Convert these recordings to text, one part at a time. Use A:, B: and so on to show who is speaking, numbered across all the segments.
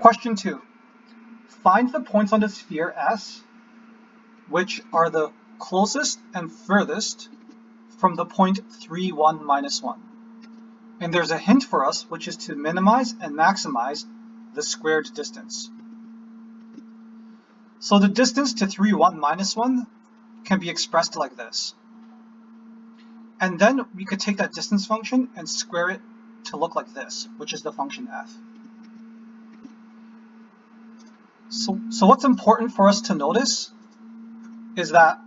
A: Question 2. Find the points on the sphere S which are the closest and furthest from the point 3, 1, minus 1. And there's a hint for us, which is to minimize and maximize the squared distance. So the distance to 3, 1, minus 1 can be expressed like this. And then we could take that distance function and square it to look like this, which is the function f. So what's important for us to notice is that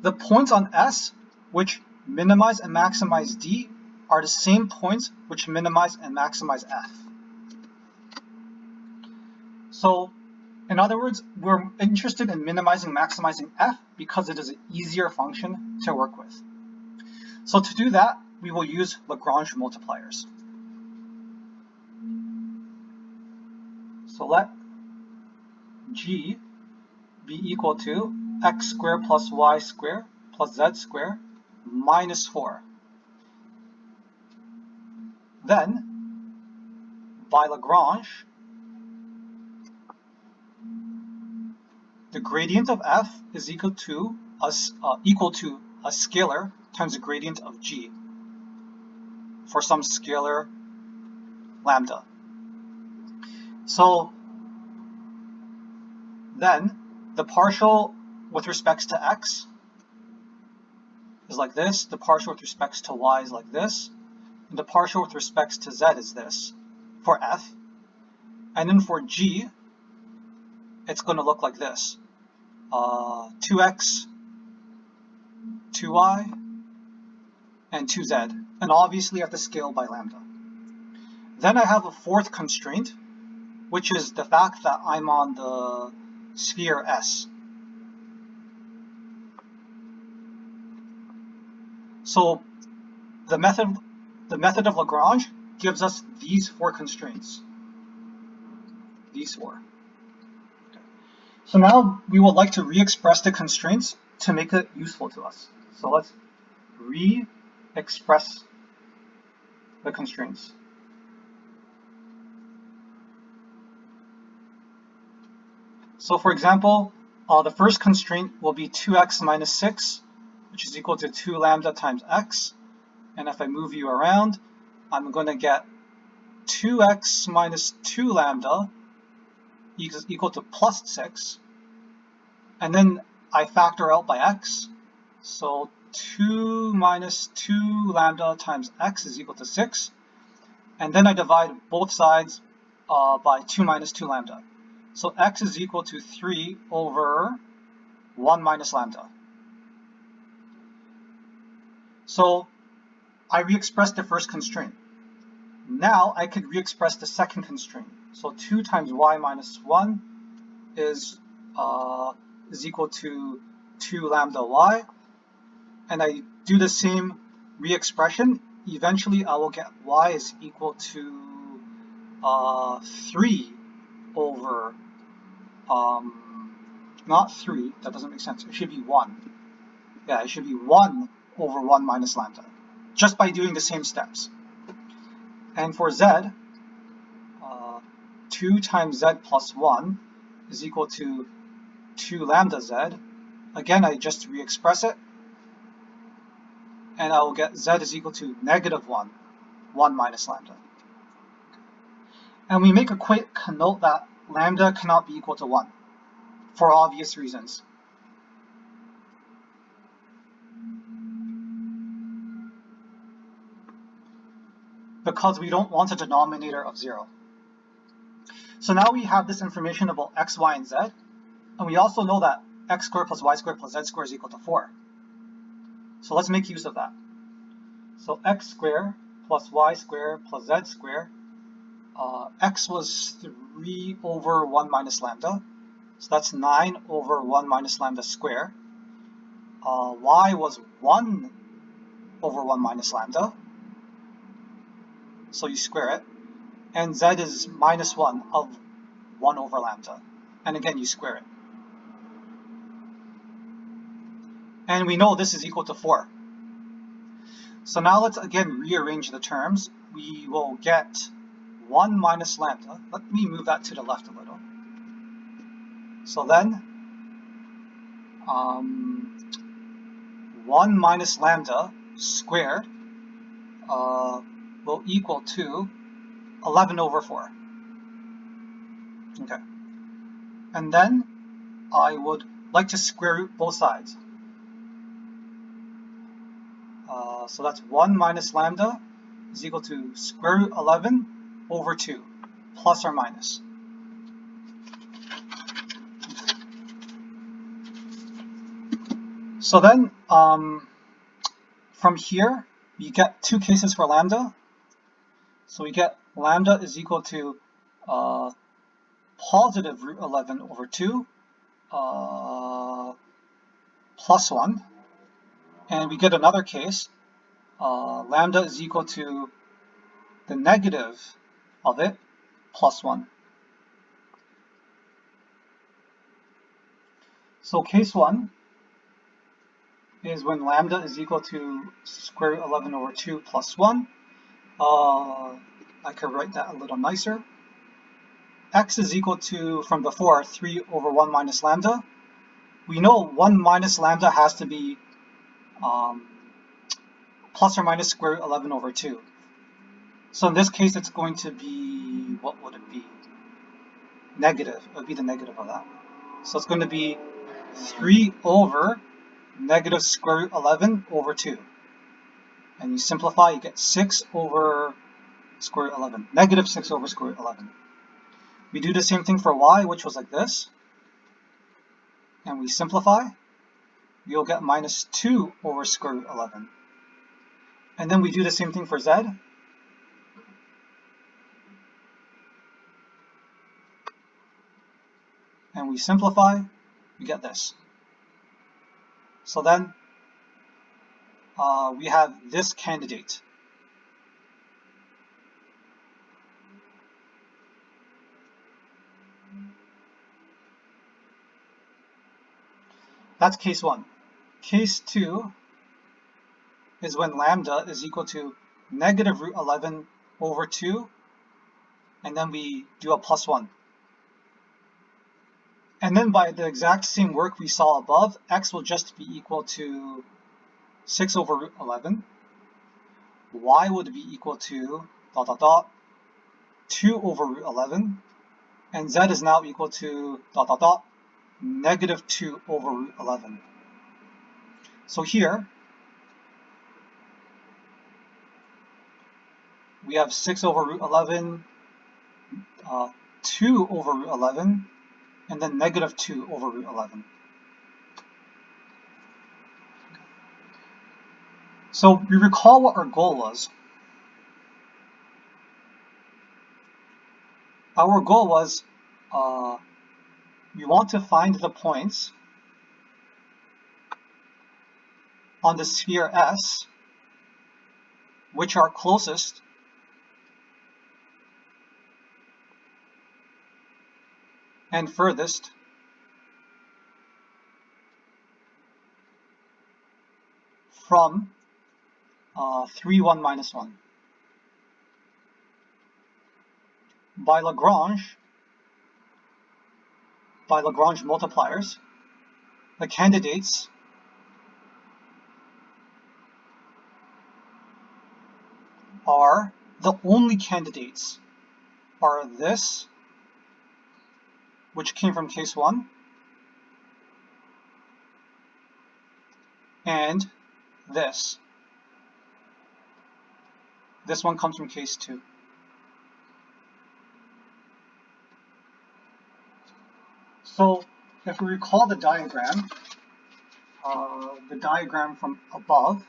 A: the points on S which minimize and maximize D are the same points which minimize and maximize F. So in other words, we're interested in minimizing and maximizing F because it is an easier function to work with. So to do that, we will use Lagrange multipliers. So let G be equal to x squared plus y squared plus z squared minus 4. Then, by Lagrange, the gradient of f is equal to a scalar times the gradient of g for some scalar lambda. So then the partial with respects to x is like this, the partial with respects to y is like this, and the partial with respects to z is this for f. And then for g, it's going to look like this. 2x, 2y, and 2z. And obviously I have to scale by lambda. Then I have a fourth constraint, which is the fact that I'm on the sphere S. So the method of Lagrange gives us these four constraints. These four. Okay. So now we would like to re-express the constraints to make it useful to us. So let's re-express the constraints. So for example, the first constraint will be 2x minus 6, which is equal to 2 lambda times x. And if I move you around, I'm going to get 2x minus 2 lambda is equal to plus 6. And then I factor out by x. So 2 minus 2 lambda times x is equal to 6. And then I divide both sides by 2 minus 2 lambda. So x is equal to 3 over 1 minus lambda. So I re-expressed the first constraint. Now I could re-express the second constraint. So 2 times y minus 1 is equal to 2 lambda y. And I do the same re-expression. Eventually I will get y is equal to 3 over, not 3, that doesn't make sense. It should be 1. Yeah, it should be 1 over 1 minus lambda, just by doing the same steps. And for z, 2 times z plus 1 is equal to 2 lambda z. Again, I just re-express it, and I will get z is equal to negative 1 minus lambda. And we make a quick note that lambda cannot be equal to 1 for obvious reasons. Because we don't want a denominator of 0. So now we have this information about x, y, and z, and we also know that x squared plus y squared plus z squared is equal to 4. So let's make use of that. So x squared plus y squared plus z squared, x was 3 over 1 minus lambda, so that's 9 over 1 minus lambda squared. Y was 1 over 1 minus lambda, so you square it, and z is minus 1 of 1 over lambda, and again you square it. And we know this is equal to 4. So now let's again rearrange the terms. We will get 1 minus lambda. Let me move that to the left a little. So then 1 minus lambda squared will equal to 11 over 4. Okay. And then I would like to square root both sides. So that's 1 minus lambda is equal to square root 11 over 2, plus or minus. So then, from here, you get two cases for lambda. So we get lambda is equal to positive root 11 over 2 plus 1. And we get another case, lambda is equal to the negative of it plus 1. So case 1 is when lambda is equal to square root 11 over 2 plus 1. I could write that a little nicer. X is equal to, from before, 3 over 1 minus lambda. We know 1 minus lambda has to be plus or minus square root 11 over 2. So in this case, it's going to be, what would it be? Negative. It would be the negative of that. So it's going to be 3 over negative square root 11 over 2. And you simplify, you get 6 over square root 11. Negative 6 over square root 11. We do the same thing for y, which was like this. And we simplify. You'll get minus 2 over square root 11. And then we do the same thing for z. And we simplify, we get this. So then we have this candidate. That's case 1. Case 2 is when lambda is equal to negative root 11 over 2, and then we do a plus 1. And then by the exact same work we saw above, x will just be equal to 6 over root 11. Y would be equal to dot dot dot 2 over root 11. And z is now equal to dot dot dot negative 2 over root 11. So here, we have 6 over root 11, 2 over root 11, and then negative 2 over root 11. So we recall what our goal was. Our goal was we want to find the points on the sphere S which are closest and furthest from 3, 1, minus 1. By Lagrange multipliers, the candidates are, the only candidates are this, which came from case 1, and this. This one comes from case 2. So if we recall the diagram from above,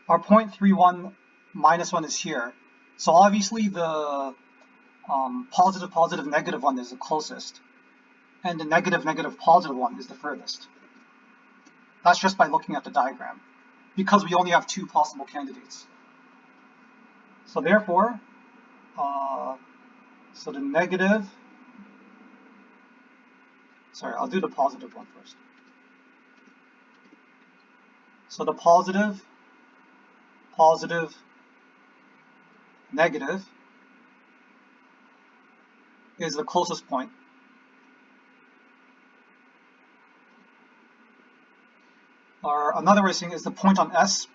A: our point 3, 1, minus 1 is here. So obviously the positive, negative one is the closest, and the negative, positive one is the furthest. That's just by looking at the diagram, because we only have 2 possible candidates. So therefore, so the negative, sorry, I'll do the positive one first. So the positive positive, negative is the closest point. Or another way of saying is the point on S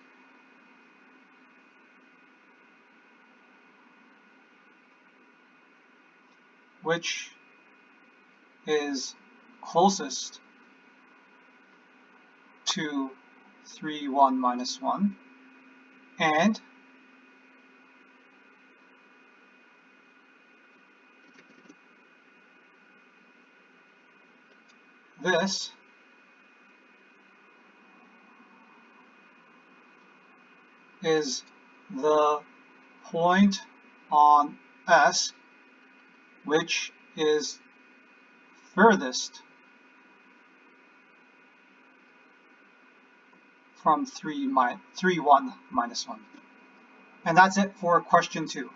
A: which is closest to 3, 1, minus 1, and this is the point on S which is furthest from 3, 1, minus 1. And that's it for question 2.